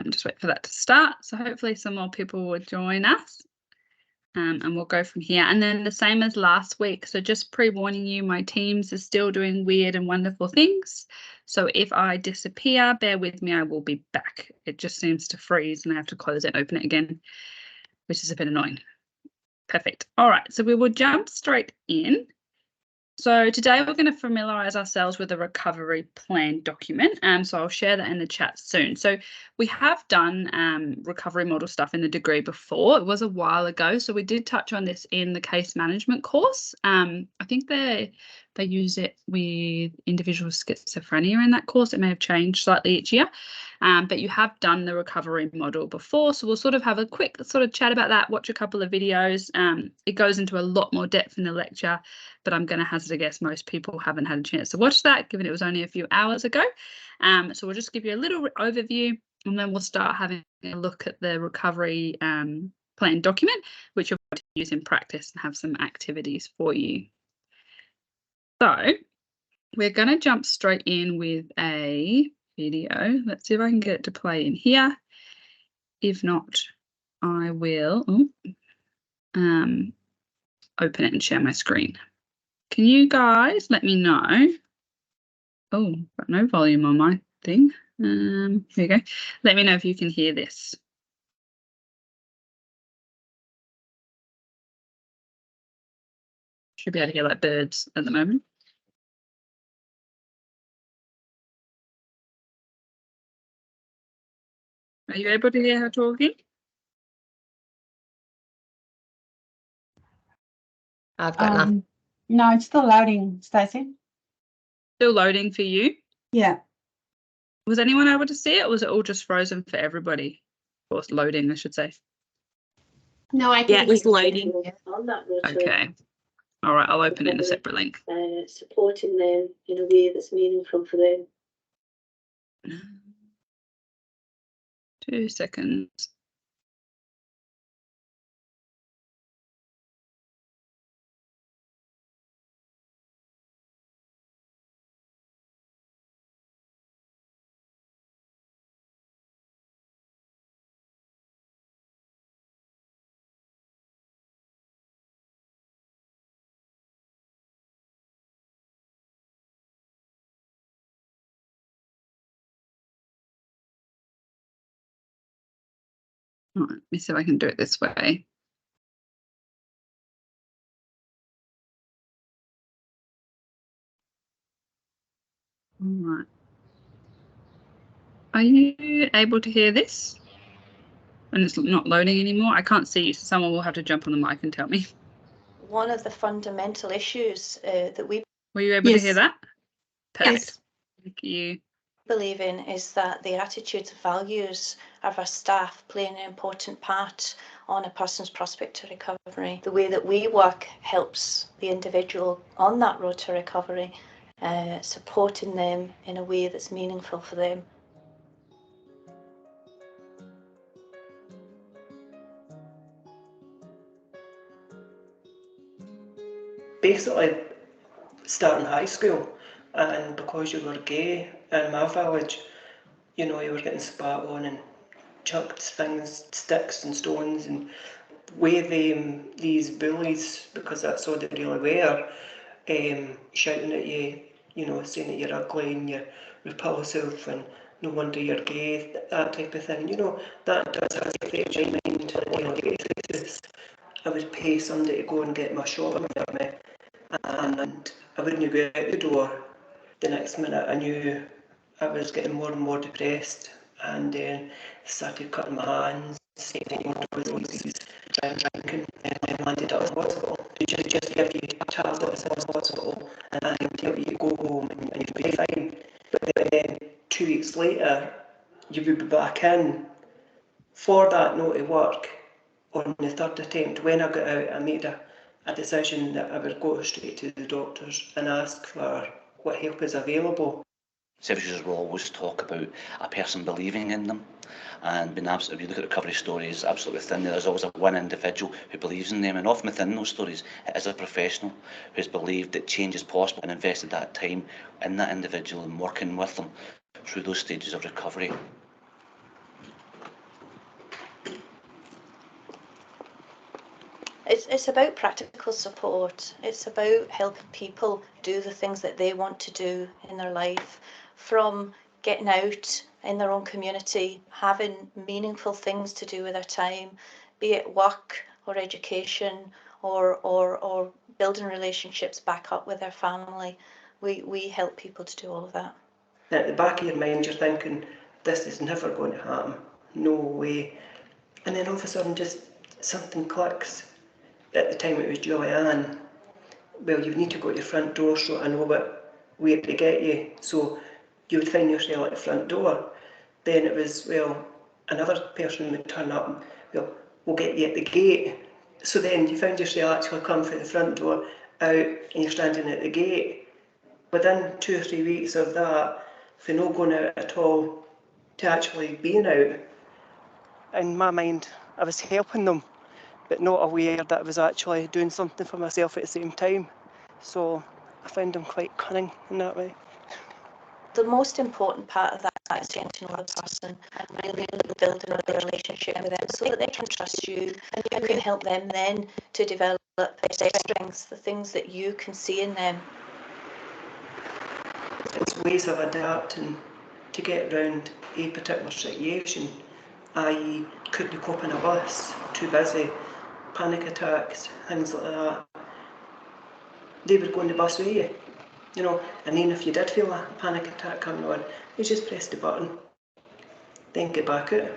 just wait for that to start. So hopefully some more people will join us. And we'll go from here. And then the same as last week. So just pre-warning you, my Teams is still doing weird and wonderful things. So if I disappear, bear with me, I will be back. It just seems to freeze and I have to close it and open it again, which is a bit annoying. Perfect. All right, so we will jump straight in. So today we're going to familiarise ourselves with a recovery plan document. So I'll share that in the chat soon. So we have done recovery model stuff in the degree before. It was a while ago. So we did touch on this in the case management course. I think they use it with individual schizophrenia in that course. It may have changed slightly each year. But you have done the recovery model before. So we'll sort of have a quick sort of chat about that, watch a couple of videos. It goes into a lot more depth in the lecture, but I'm going to hazard a guess most people haven't had a chance to watch that, given it was only a few hours ago. So we'll just give you a little overview, and then we'll start having a look at the recovery plan document, which you'll be able to use in practice and have some activities for you. So we're going to jump straight in with a video. Let's see if I can get it to play in here. If not, I will open it and share my screen. Can you guys let me know? Oh, got no volume on my thing. Here you go. Let me know if you can hear this. Should be able to hear like birds at the moment. Are you able to hear her talking? I've got that. No, it's still loading, Stacey. Still loading for you? Yeah. Was anyone able to see it, or was it all just frozen for everybody? Or loading, I should say. No, I can. Yeah, it was loading. Okay. All right, I'll open it in a separate link. Supporting them in a way that's meaningful for them. 2 seconds. All right, let me see if I can do it this way. All right. Are you able to hear this? And it's not loading anymore. I can't see you, so someone will have to jump on the mic and tell me. One of the fundamental issues that we Were you able to hear that? Perfect. Yes. Thank you. believe in is that the attitudes and values of our staff play an important part on a person's prospect to recovery. The way that we work helps the individual on that road to recovery, supporting them in a way that's meaningful for them. Basically, starting high school, and because you were gay in my village, you know, you were getting spat on and chucked things, sticks and stones, and with these bullies, because that's all they really were, shouting at you, you know, saying that you're ugly and you're repulsive and no wonder you're gay, that type of thing, you know, that does affect your mind on a daily basis. I would pay somebody to go and get my shopping for me, and I wouldn't go out the door. The next minute I knew I was getting more and more depressed, and then started cutting my hands, taking doses, drinking, and landed up in hospital. They just give you tablets in hospital and tell you go home and you'll be fine. But then 2 weeks later, you would be back in for that no to work. On the third attempt, when I got out, I made a decision that I would go straight to the doctors and ask for what help is available. Services will always talk about a person believing in them, and being absolutely, if you look at recovery stories, absolutely within there's always a one individual who believes in them, and often within those stories it is a professional who's believed that change is possible and invested that time in that individual and working with them through those stages of recovery. It's about practical support. It's about helping people do the things that they want to do in their life, from getting out in their own community, having meaningful things to do with their time, be it work or education or building relationships back up with their family. We help people to do all of that. At the back of your mind, you're thinking, this is never going to happen. No way. And then all of a sudden, just something clicks. At the time, it was Julianne. Well, you need to go to your front door, so I know where to get you. So you would find yourself at the front door. Then it was, well, another person would turn up and, well, we'll get you at the gate. So then you found yourself actually come from the front door out and you're standing at the gate. Within 2 or 3 weeks of that, for not going out at all, to actually being out. In my mind, I was helping them, but not aware that I was actually doing something for myself at the same time. So I found them quite cunning in that way. The most important part of that is getting to know the person and really building a relationship with them so that they can trust you and you can help them then to develop their strengths, the things that you can see in them. It's ways of adapting to get around a particular situation, i.e. couldn't cope in a bus, too busy, panic attacks, things like that. They would go on the bus with you, you know, and then if you did feel a panic attack coming on, you just press the button, then get back out.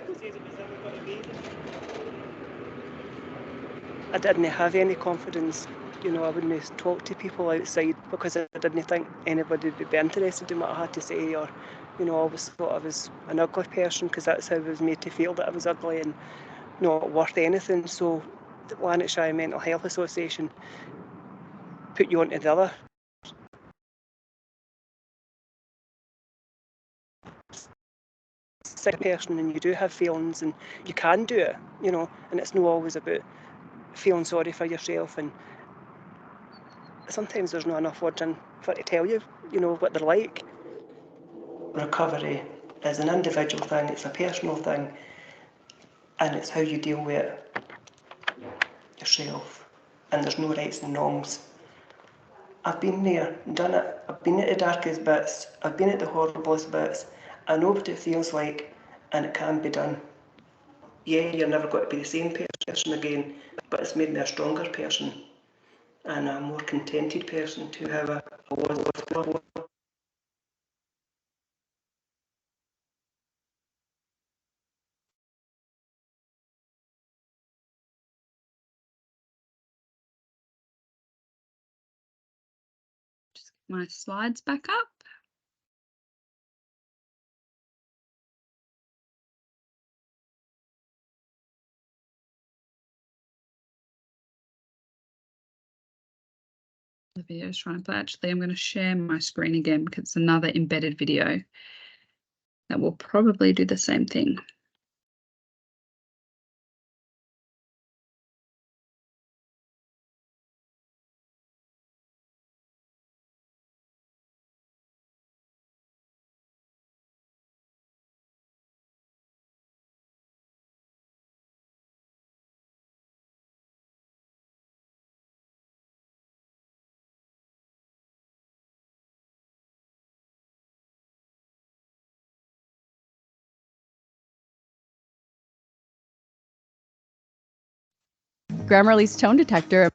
I didn't have any confidence. You know, I wouldn't talk to people outside because I didn't think anybody would be interested in what I had to say, or, you know, I always thought I was an ugly person because that's how I was made to feel, that I was ugly and not worth anything. So the Lanarkshire Mental Health Association put you onto the other sick person, and you do have feelings and you can do it, you know, and it's not always about feeling sorry for yourself, and sometimes there's not enough words in for to tell you, you know, what they're like. Recovery is an individual thing, it's a personal thing, and it's how you deal with it yourself, and there's no rights and wrongs. I've been there, done it, I've been at the darkest bits, I've been at the horriblest bits, I know what it feels like, and it can be done. Yeah, you're never going to be the same person again, but it's made me a stronger person and a more contented person to have a was before. Just get my slides back up. The video is trying to play. Actually, I'm going to share my screen again because it's another embedded video that will probably do the same thing. Grammarly's tone detector.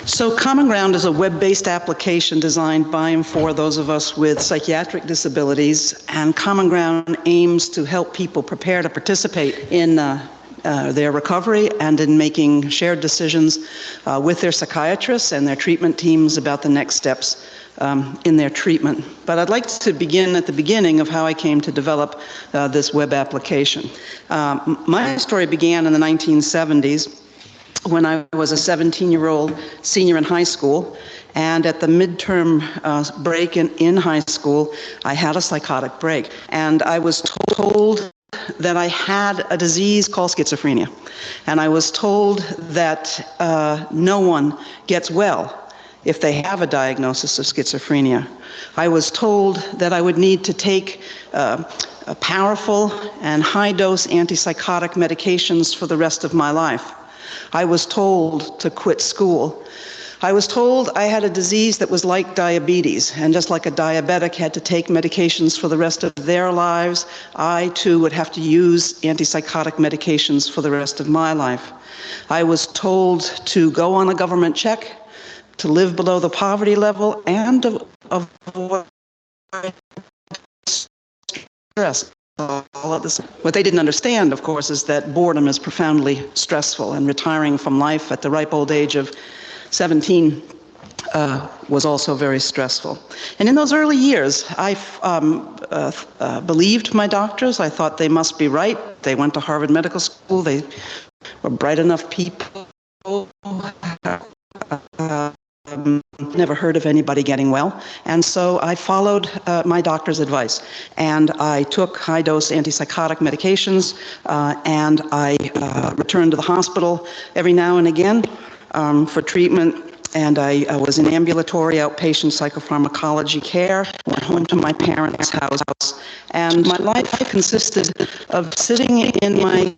So Common Ground is a web-based application designed by and for those of us with psychiatric disabilities, and Common Ground aims to help people prepare to participate in their recovery and in making shared decisions with their psychiatrists and their treatment teams about the next steps in their treatment. But I'd like to begin at the beginning of how I came to develop this web application. My story began in the 1970s when I was a 17-year-old senior in high school, and at the midterm break in high school, I had a psychotic break, and I was told that I had a disease called schizophrenia, and I was told that no one gets well if they have a diagnosis of schizophrenia. I was told that I would need to take powerful and high-dose antipsychotic medications for the rest of my life. I was told to quit school. I was told I had a disease that was like diabetes, and just like a diabetic had to take medications for the rest of their lives, I too would have to use antipsychotic medications for the rest of my life. I was told to go on a government check, to live below the poverty level, and to avoid stress. All of this. What they didn't understand, of course, is that boredom is profoundly stressful, and retiring from life at the ripe old age of 17 was also very stressful. And in those early years, I believed my doctors. I thought they must be right. They went to Harvard Medical School. They were bright enough people. Never heard of anybody getting well. And so I followed my doctor's advice. And I took high-dose antipsychotic medications, and I returned to the hospital every now and again for treatment. And I was in ambulatory outpatient psychopharmacology care, went home to my parents' house. And my life consisted of sitting in my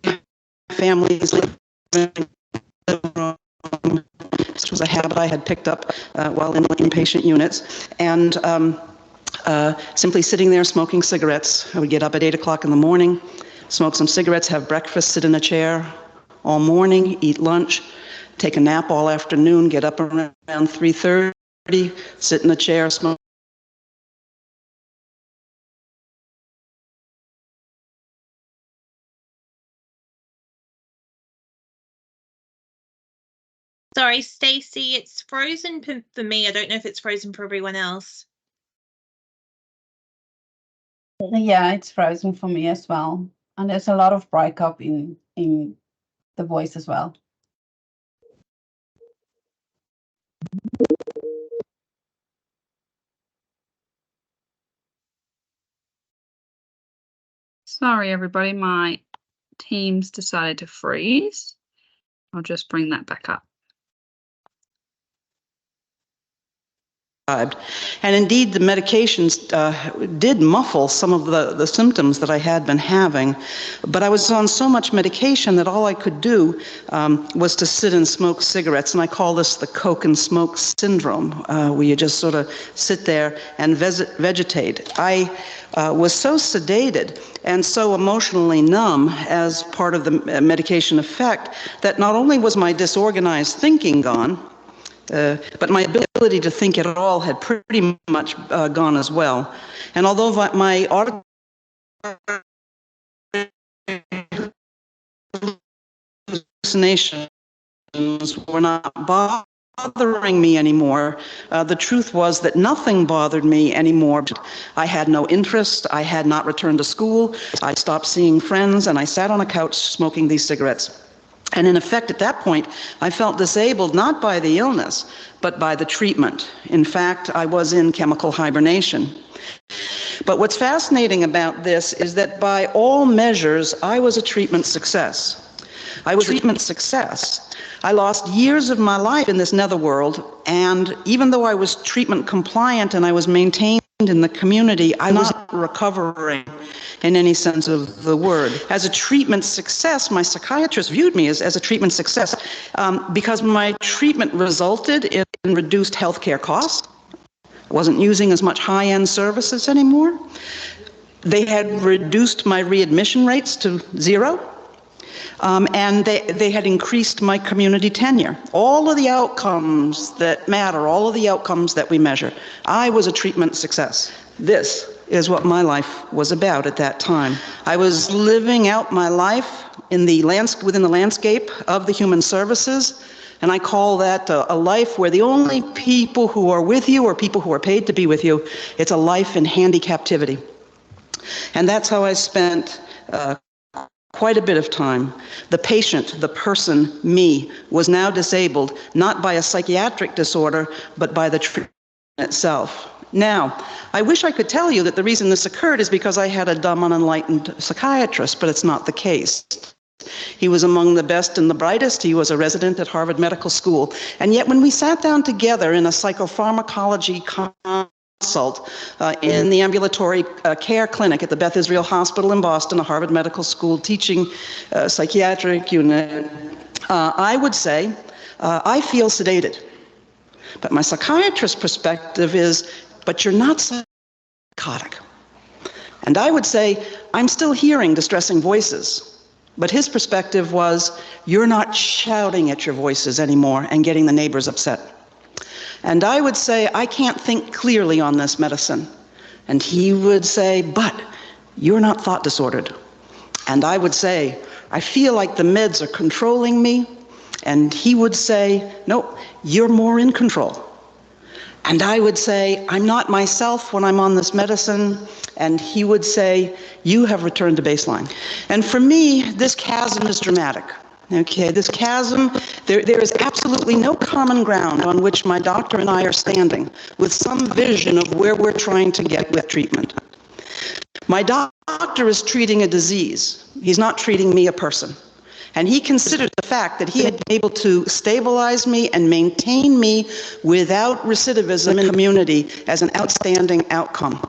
family's living room. This was a habit I had picked up while in inpatient units, and simply sitting there smoking cigarettes. I would get up at 8 o'clock in the morning, smoke some cigarettes, have breakfast, sit in a chair all morning, eat lunch, take a nap all afternoon, get up around 3:30, sit in a chair, smoke. Sorry, Stacey, it's frozen for me. I don't know if it's frozen for everyone else. Yeah, it's frozen for me as well. And there's a lot of breakup in the voice as well. Sorry, everybody, my Teams decided to freeze. I'll just bring that back up. And indeed, the medications did muffle some of the symptoms that I had been having, but I was on so much medication that all I could do was to sit and smoke cigarettes, and I call this the Coke and Smoke syndrome, where you just sort of sit there and vegetate. I was so sedated and so emotionally numb as part of the medication effect that not only was my disorganized thinking gone, but my ability to think at all had pretty much gone as well. And although my hallucinations were not bothering me anymore, the truth was that nothing bothered me anymore. I had no interest. I had not returned to school. I stopped seeing friends, and I sat on a couch smoking these cigarettes. And in effect, at that point, I felt disabled not by the illness, but by the treatment. In fact, I was in chemical hibernation. But what's fascinating about this is that by all measures, I was a treatment success. I was a treatment success. I lost years of my life in this netherworld, and even though I was treatment compliant and I was maintained in the community, I was not recovering in any sense of the word. As a treatment success, my psychiatrist viewed me as a treatment success because my treatment resulted in reduced healthcare costs. I wasn't using as much high-end services anymore. They had reduced my readmission rates to 0. And they had increased my community tenure. All of the outcomes that matter, all of the outcomes that we measure, I was a treatment success. This is what my life was about at that time. I was living out my life in the within the landscape of the human services, and I call that a life where the only people who are with you are people who are paid to be with you. It's a life in handy captivity. And that's how I spent quite a bit of time. The patient, the person, me, was now disabled, not by a psychiatric disorder, but by the treatment itself. Now, I wish I could tell you that the reason this occurred is because I had a dumb, unenlightened psychiatrist, but it's not the case. He was among the best and the brightest. He was a resident at Harvard Medical School. And yet when we sat down together in a psychopharmacology consult in the ambulatory care clinic at the Beth Israel Hospital in Boston, a Harvard Medical School teaching psychiatric unit, I would say, I feel sedated. But my psychiatrist's perspective is, but you're not psychotic. And I would say, I'm still hearing distressing voices. But his perspective was, you're not shouting at your voices anymore and getting the neighbors upset. And I would say, I can't think clearly on this medicine. And he would say, but you're not thought disordered. And I would say, I feel like the meds are controlling me. And he would say, no, you're more in control. And I would say, I'm not myself when I'm on this medicine. And he would say, you have returned to baseline. And for me, this chasm is dramatic. Okay, this chasm, there is absolutely no common ground on which my doctor and I are standing with some vision of where we're trying to get with treatment. My doctor is treating a disease. He's not treating me, a person. And he considered the fact that he had been able to stabilize me and maintain me without recidivism in the community as an outstanding outcome.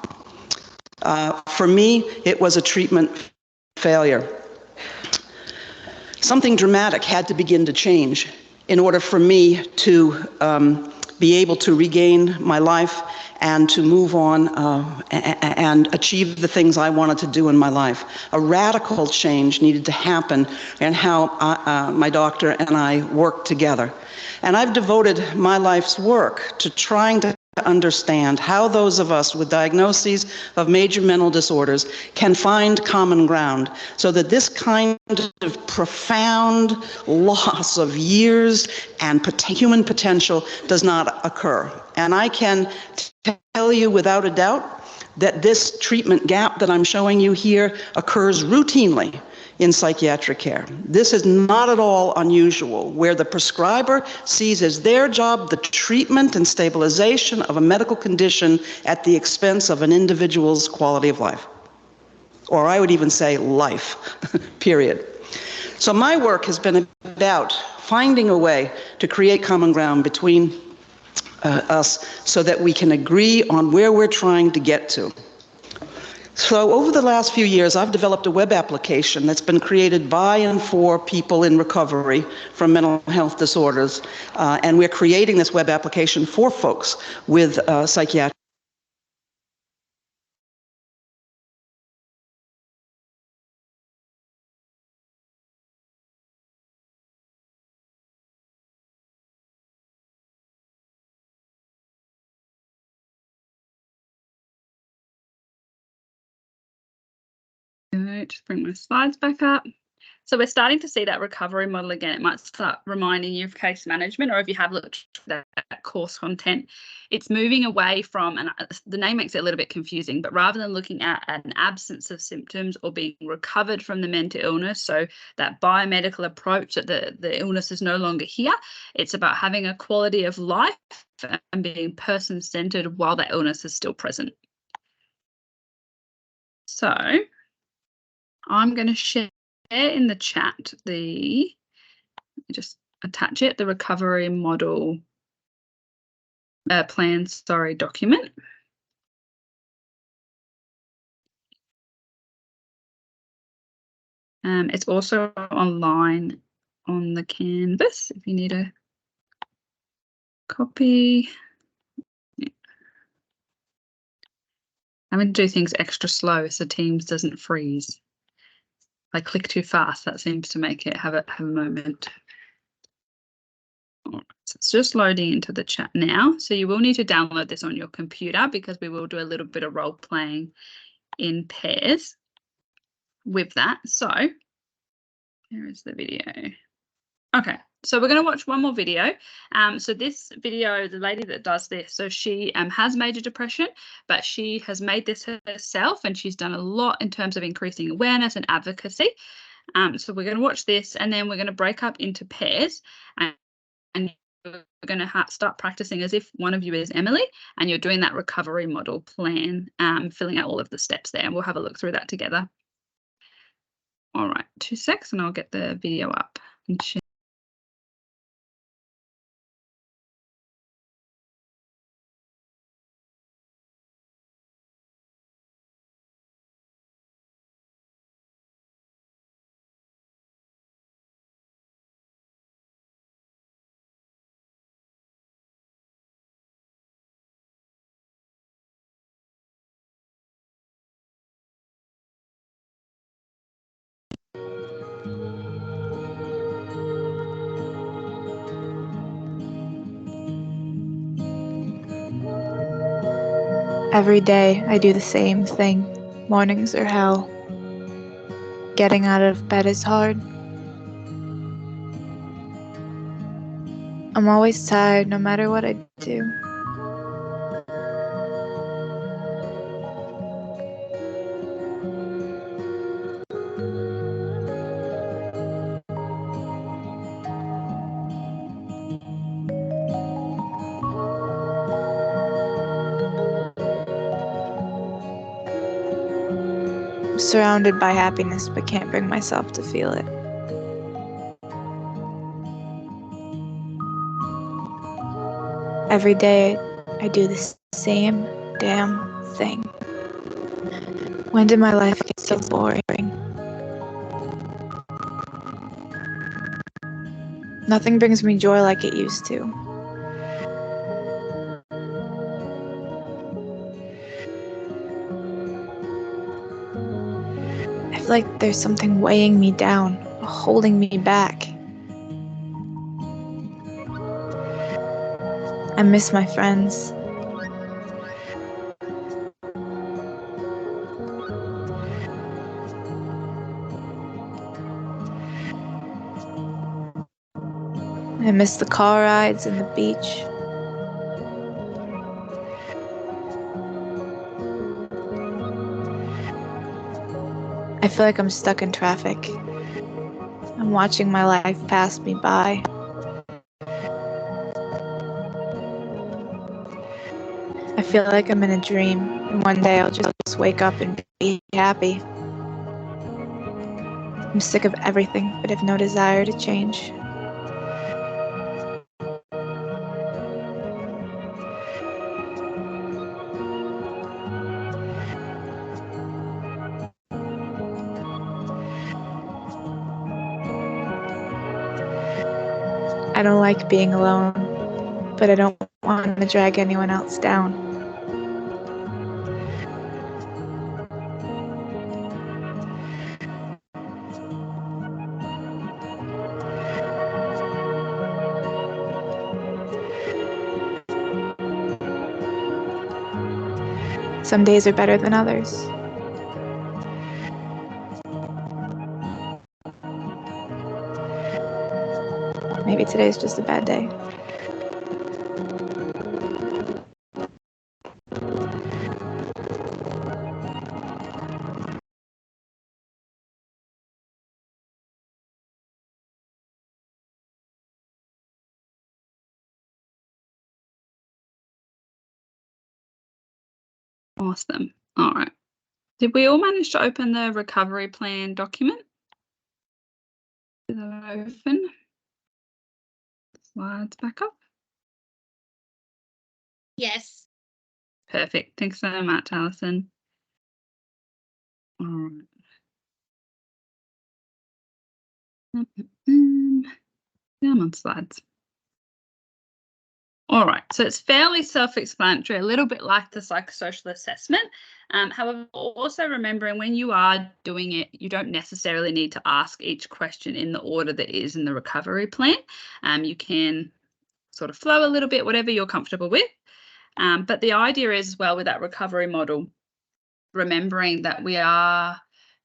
For me, it was a treatment failure. Something dramatic had to begin to change in order for me to be able to regain my life and to move on and achieve the things I wanted to do in my life. A radical change needed to happen in how my doctor and I worked together. And I've devoted my life's work to trying to understand how those of us with diagnoses of major mental disorders can find common ground so that this kind of profound loss of years and human potential does not occur. And I can tell you without a doubt that this treatment gap that I'm showing you here occurs routinely in psychiatric care. This is not at all unusual, where the prescriber sees as their job the treatment and stabilization of a medical condition at the expense of an individual's quality of life. Or I would even say life, period. So my work has been about finding a way to create common ground between us so that we can agree on where we're trying to get to. So over the last few years, I've developed a web application that's been created by and for people in recovery from mental health disorders. And we're creating this web application for folks with psychiatric. Just bring my slides back up. So we're starting to see that recovery model again. It might start reminding you of case management, or if you have looked at that course content, it's moving away from, and the name makes it a little bit confusing, but rather than looking at an absence of symptoms or being recovered from the mental illness, so that biomedical approach that the illness is no longer here, it's about having a quality of life and being person-centered while that illness is still present. So I'm going to share in the chat let me just attach it, the recovery model document. It's also online on the Canvas if you need a copy. I'm going to do things extra slow so Teams doesn't freeze. If I click too fast, that seems to make it have a moment. All right, so it's just loading into the chat now. So you will need to download this on your computer because we will do a little bit of role playing in pairs with that. So here is the video. Okay, so we're going to watch one more video. So this video, the lady that does this, so she has major depression, but she has made this herself and she's done a lot in terms of increasing awareness and advocacy. So we're going to watch this and then we're going to break up into pairs and we're going to start practicing as if one of you is Emily and you're doing that recovery model plan, filling out all of the steps there, and we'll have a look through that together. All right, 2 secs and I'll get the video up and share. Every day I do the same thing. Mornings are hell. Getting out of bed is hard. I'm always tired no matter what I do. I'm surrounded by happiness but can't bring myself to feel it. Every day I do the same damn thing. When did my life get so boring? Nothing brings me joy like it used to. I feel like there's something weighing me down, holding me back. I miss my friends. I miss the car rides and the beach. I feel like I'm stuck in traffic. I'm watching my life pass me by. I feel like I'm in a dream, and one day I'll just wake up and be happy. I'm sick of everything, but have no desire to change. I don't like being alone, but I don't want to drag anyone else down. Some days are better than others. Maybe today's just a bad day. Awesome. All right. Did we all manage to open the recovery plan document? Is that open? Slides back up. Yes. Perfect. Thanks so much, Alison. All right. Down on slides. All right, so it's fairly self-explanatory, a little bit like the psychosocial assessment. However, also remembering when you are doing it, you don't necessarily need to ask each question in the order that is in the recovery plan. You can sort of flow a little bit, whatever you're comfortable with. But the idea is as well with that recovery model, remembering that we are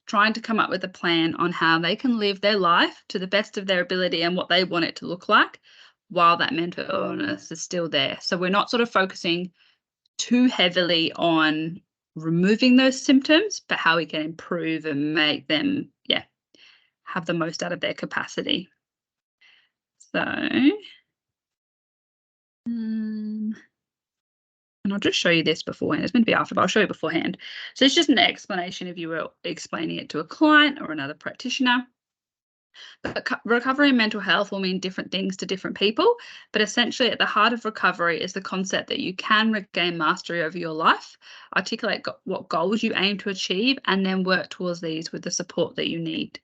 trying to come up with a plan on how they can live their life to the best of their ability and what they want it to look like while that mental illness is still there. So we're not sort of focusing too heavily on removing those symptoms, but how we can improve and make them, have the most out of their capacity. So, and I'll just show you this beforehand. It's meant to be after, but I'll show you beforehand. So it's just an explanation if you were explaining it to a client or another practitioner. But recovery and mental health will mean different things to different people, but essentially at the heart of recovery is the concept that you can regain mastery over your life, articulate what goals you aim to achieve, and then work towards these with the support that you need.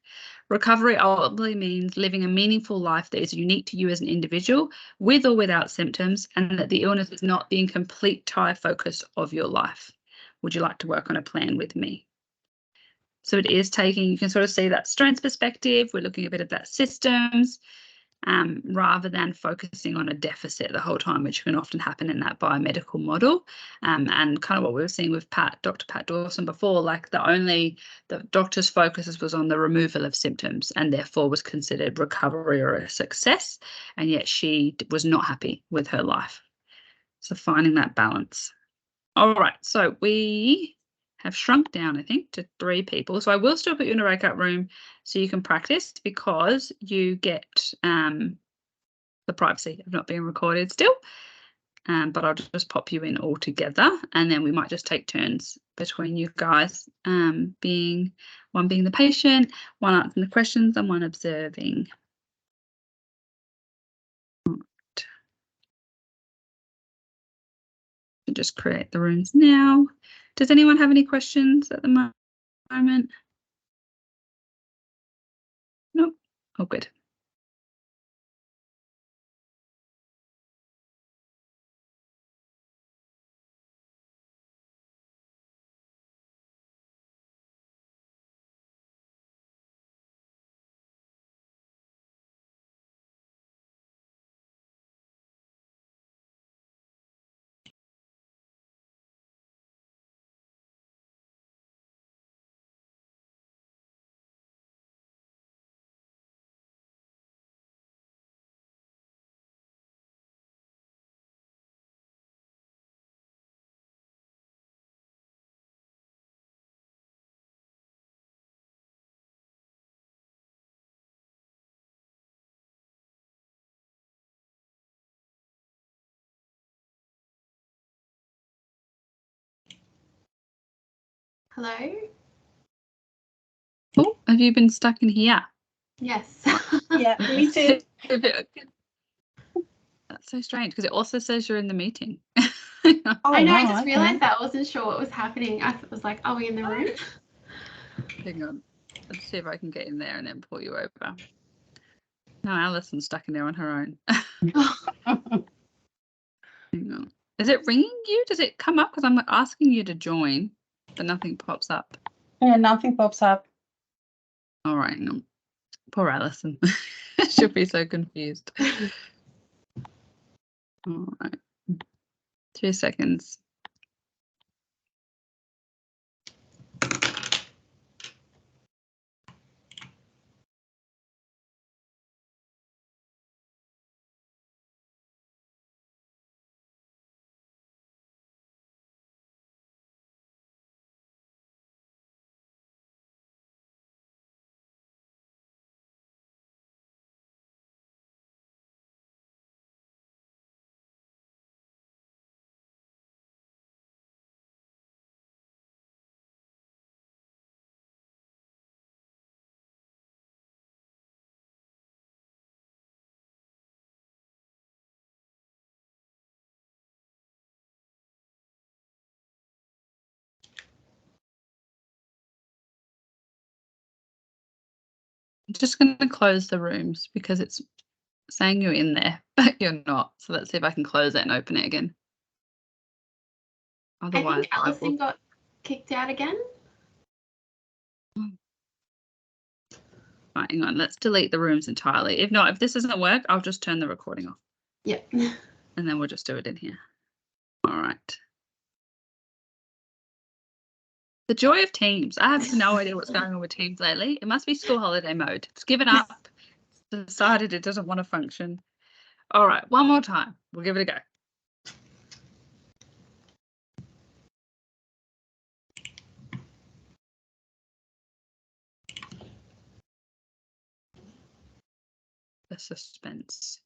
Recovery ultimately means living a meaningful life that is unique to you as an individual, with or without symptoms, and that the illness is not the incomplete entire focus of your life. Would you like to work on a plan with me? So it is taking, you can sort of see that strengths perspective. We're looking a bit at that systems. rather than focusing on a deficit the whole time, which can often happen in that biomedical model. And kind of what we were seeing with Dr. Pat Dawson before, like the doctor's focus was on the removal of symptoms and therefore was considered recovery or a success. And yet she was not happy with her life. So finding that balance. All right, so we have shrunk down, I think, to 3 people. So I will still put you in a breakout room so you can practice, because you get the privacy of not being recorded still. But I'll just pop you in all together, and then we might just take turns between you guys, being the patient, one answering the questions, and one observing. Right. Just create the rooms now. Does anyone have any questions at the moment? Nope. Oh, good. Hello? Oh, have you been stuck in here? Yes. Yeah, me too. That's so strange, because it also says you're in the meeting. Oh, I know, I wow, just okay. realised that. I wasn't sure what was happening. I was like, are we in the room? Hang on. Let's see if I can get in there and then pull you over. No, Alison's stuck in there on her own. Hang on. Is it ringing you? Does it come up? Because I'm asking you to join, but nothing pops up. Yeah, nothing pops up. All right, hang on. Poor Alison. She'll be so confused. All right. 2 seconds. I'm just going to close the rooms because it's saying you're in there, but you're not. So let's see if I can close it and open it again. I Otherwise, think Alison got kicked out again. Right, hang on. Let's delete the rooms entirely. If not, if this doesn't work, I'll just turn the recording off. Yep. And then we'll just do it in here. All right. The joy of Teams. I have no idea what's going on with Teams lately. It must be school holiday mode. It's given up. It's decided it doesn't want to function. All right, one more time. We'll give it a go. The suspense.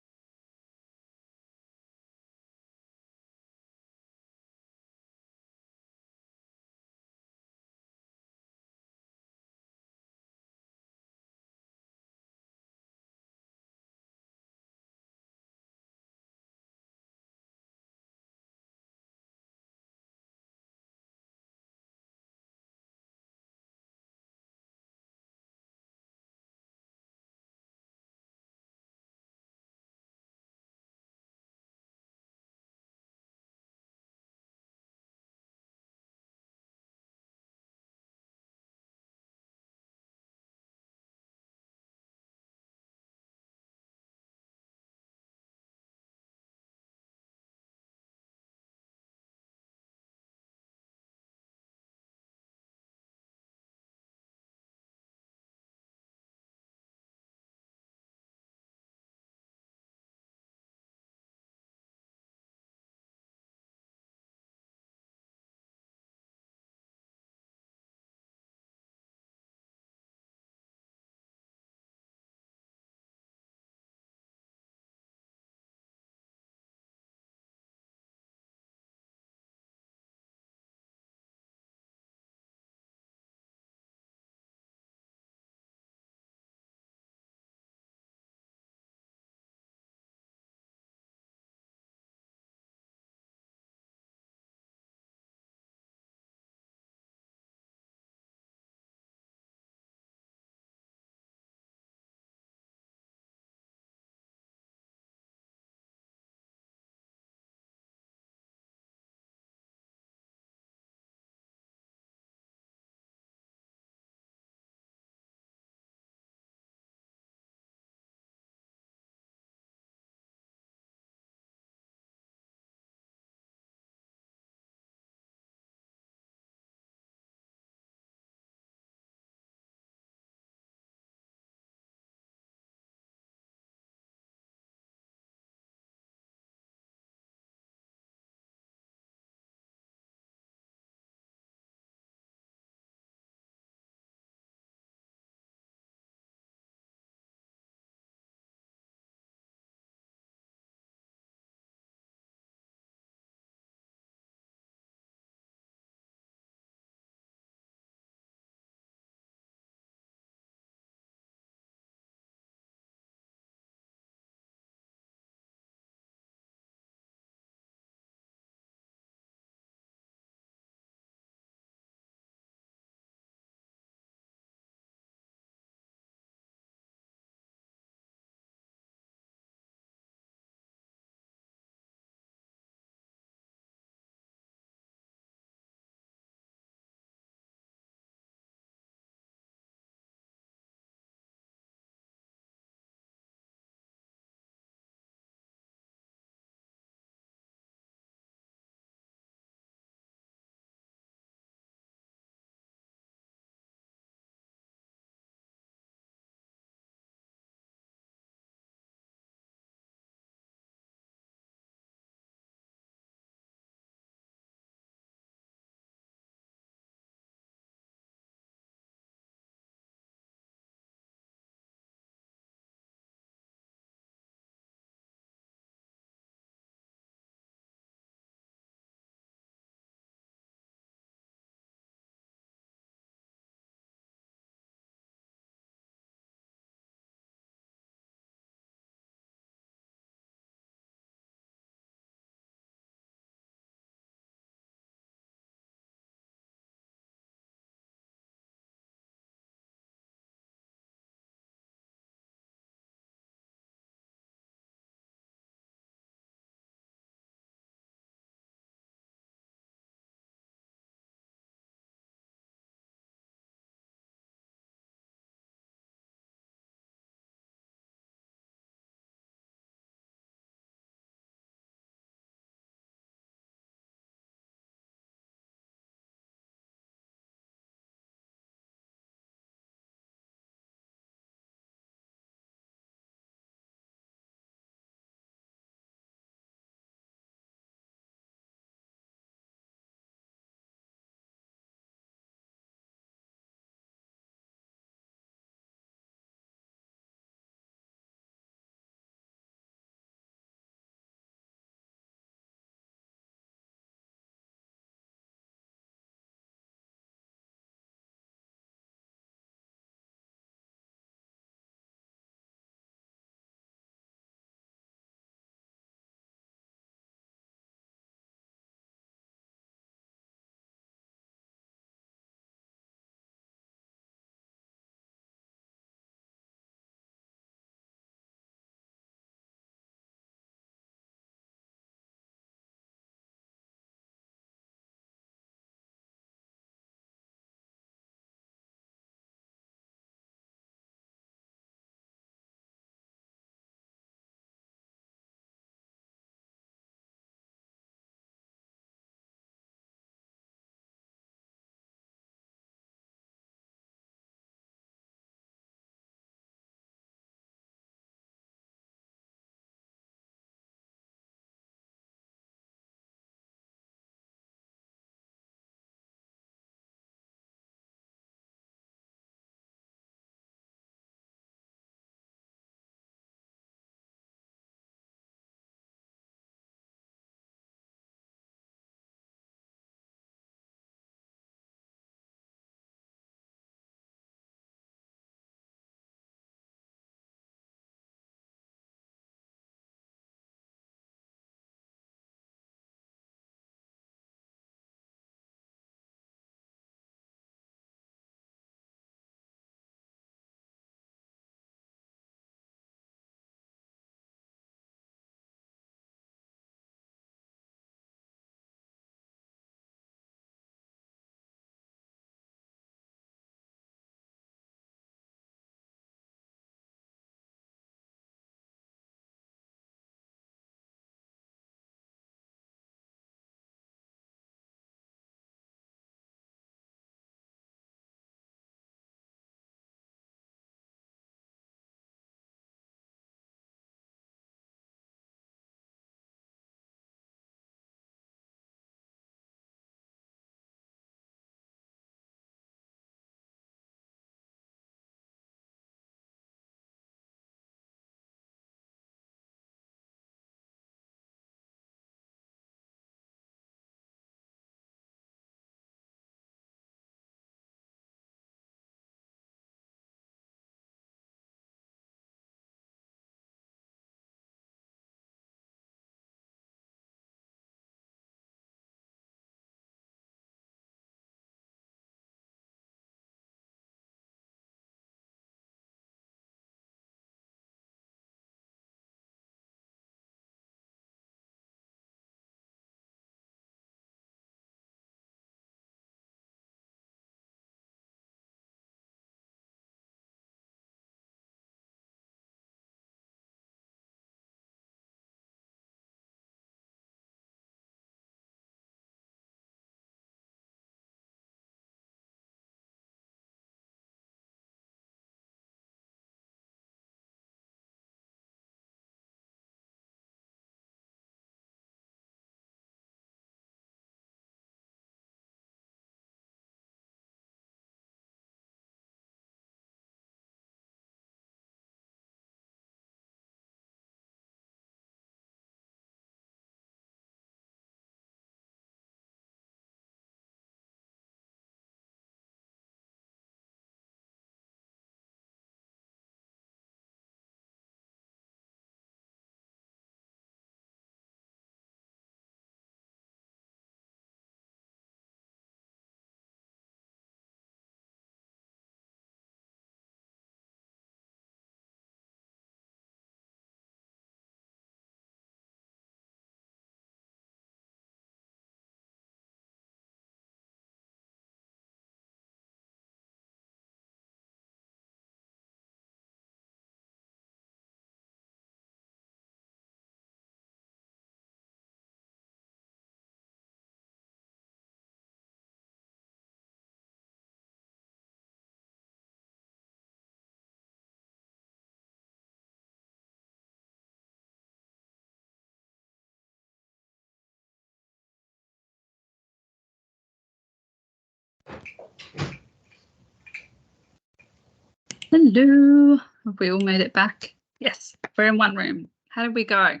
Hello. Have we all made it back? Yes, we're in one room. How did we go?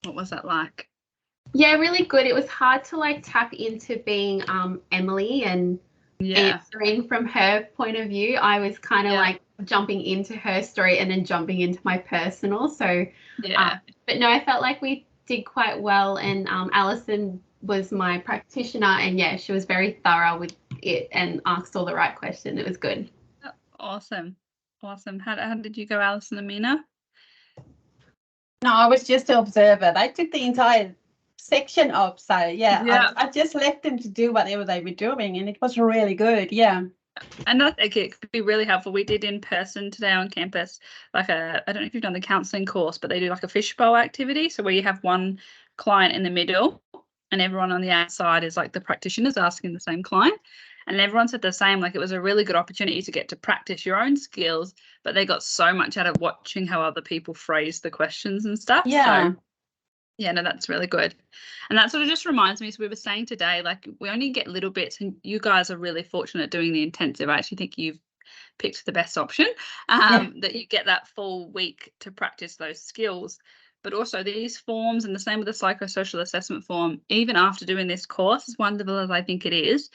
What was that like? Yeah, really good. It was hard to like tap into being Emily and answering from her point of view. I was kind of like jumping into her story and then jumping into my personal. So but no, I felt like we did quite well, and Alison was my practitioner, and yeah, she was very thorough with it and asked all the right questions. It was good. Awesome. How did you go, Alison and Mina? No, I was just an observer. They took the entire section up, so I just left them to do whatever they were doing, and it was really good. And that it could be really helpful. We did in person today on campus, like I don't know if you've done the counselling course, but they do like a fishbowl activity. So where you have one client in the middle and everyone on the outside is like the practitioners asking the same client. And everyone said the same, like it was a really good opportunity to get to practice your own skills, but they got so much out of watching how other people phrase the questions and stuff. So yeah, no, that's really good. And that sort of just reminds me, so we were saying today, like we only get little bits, and you guys are really fortunate doing the intensive. I actually think you've picked the best option, that you get that full week to practice those skills. But also these forms, and the same with the psychosocial assessment form, even after doing this course, as wonderful as I think it is,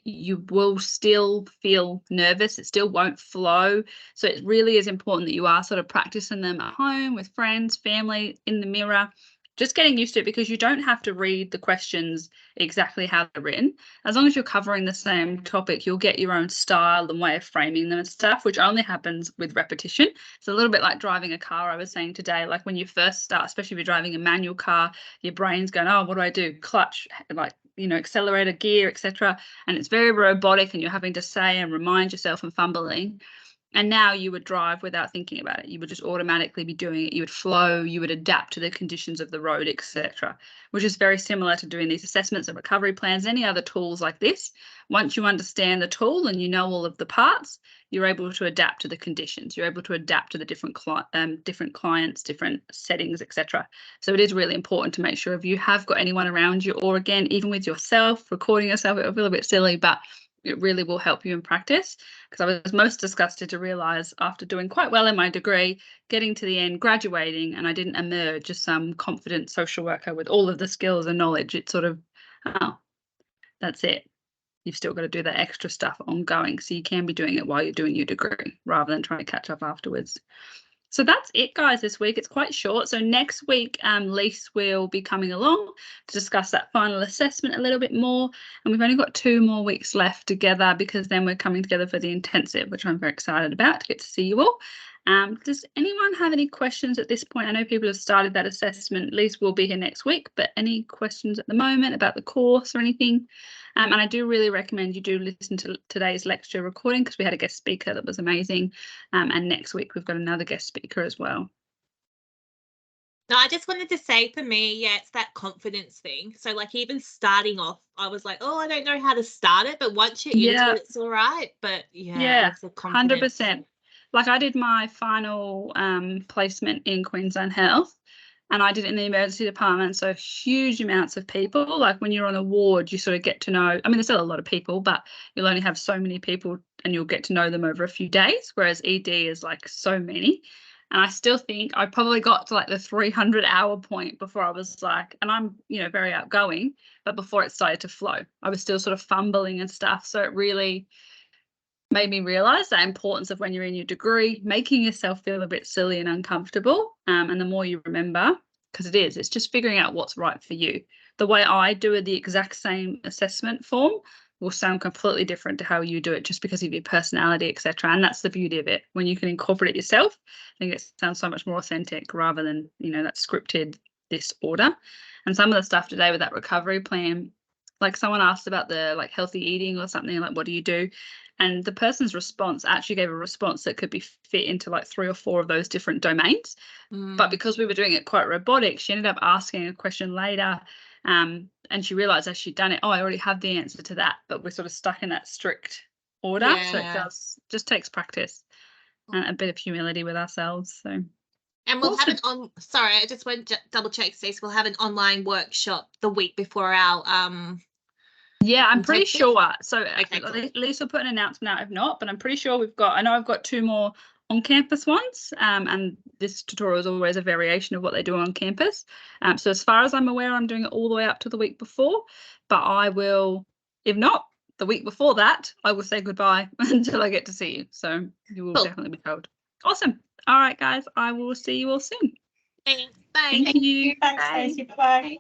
you will still feel nervous. It still won't flow. So it really is important that you are sort of practicing them at home with friends, family, in the mirror, just getting used to it, because you don't have to read the questions exactly how they're written. As long as you're covering the same topic, you'll get your own style and way of framing them and stuff, which only happens with repetition. It's a little bit like driving a car. I was saying today, like when you first start, especially if you're driving a manual car, your brain's going, oh, what do I do? Clutch, like, accelerator, gear, etc. And it's very robotic, and you're having to say and remind yourself and fumbling. And now you would drive without thinking about it. You would just automatically be doing it. You would flow, you would adapt to the conditions of the road, etc., which is very similar to doing these assessments and recovery plans, any other tools like this. Once you understand the tool and you know all of the parts, you're able to adapt to the conditions. You're able to adapt to the different clients, different settings, etc. So it is really important to make sure if you have got anyone around you, or again, even with yourself, recording yourself, it'll feel a bit silly, but it really will help you in practice. Because I was most disgusted to realise after doing quite well in my degree, getting to the end, graduating, and I didn't emerge as some confident social worker with all of the skills and knowledge. It's sort of, oh, that's it. You've still got to do that extra stuff ongoing. So you can be doing it while you're doing your degree rather than trying to catch up afterwards. So that's it, guys, this week. It's quite short. So next week, Lise will be coming along to discuss that final assessment a little bit more. And we've only got 2 more weeks left together, because then we're coming together for the intensive, which I'm very excited about to get to see you all. Does anyone have any questions at this point? I know people have started that assessment. Lise will be here next week, but any questions at the moment about the course or anything? And I do really recommend you do listen to today's lecture recording, because we had a guest speaker that was amazing. And next week we've got another guest speaker as well. No, I just wanted to say, for me, it's that confidence thing. So like even starting off, I was like, oh, I don't know how to start it. But once you're into it, it's all right. But it's a confidence. 100%. Like I did my final placement in Queensland Health, and I did it in the emergency department. So huge amounts of people. Like when you're on a ward, you sort of get to know, I mean, there's still a lot of people, but you'll only have so many people and you'll get to know them over a few days. Whereas ED is like so many. And I still think I probably got to like the 300-hour point before I was like, and I'm, very outgoing, but before it started to flow, I was still sort of fumbling and stuff. So it really made me realise the importance of when you're in your degree, making yourself feel a bit silly and uncomfortable. And the more you remember, because it's just figuring out what's right for you. The way I do the exact same assessment form will sound completely different to how you do it, just because of your personality, etc. And that's the beauty of it. When you can incorporate it yourself, I think it sounds so much more authentic rather than, that scripted this order. And some of the stuff today with that recovery plan, like someone asked about the healthy eating or something, like what do you do? And the person's response actually gave a response that could be fit into 3 or 4 of those different domains. But because we were doing it quite robotic, she ended up asking a question later, and she realised as she'd done it, I already have the answer to that. But we're sort of stuck in that strict order. So it just takes practice and a bit of humility with ourselves. So. And we'll have sorry, I just went to double check, Stacey. We'll have an online workshop the week before our Yeah, I'm pretty sure. So Okay, cool. at least we'll put an announcement out if not, but I'm pretty sure I know I've got 2 more on-campus ones, and this tutorial is always a variation of what they do on campus. So as far as I'm aware, I'm doing it all the way up to the week before, but I will, if not, the week before that, I will say goodbye until I get to see you. So you will definitely be told. Awesome. All right, guys, I will see you all soon. Thanks. Bye. Thank you. Thanks, Stacey. Bye.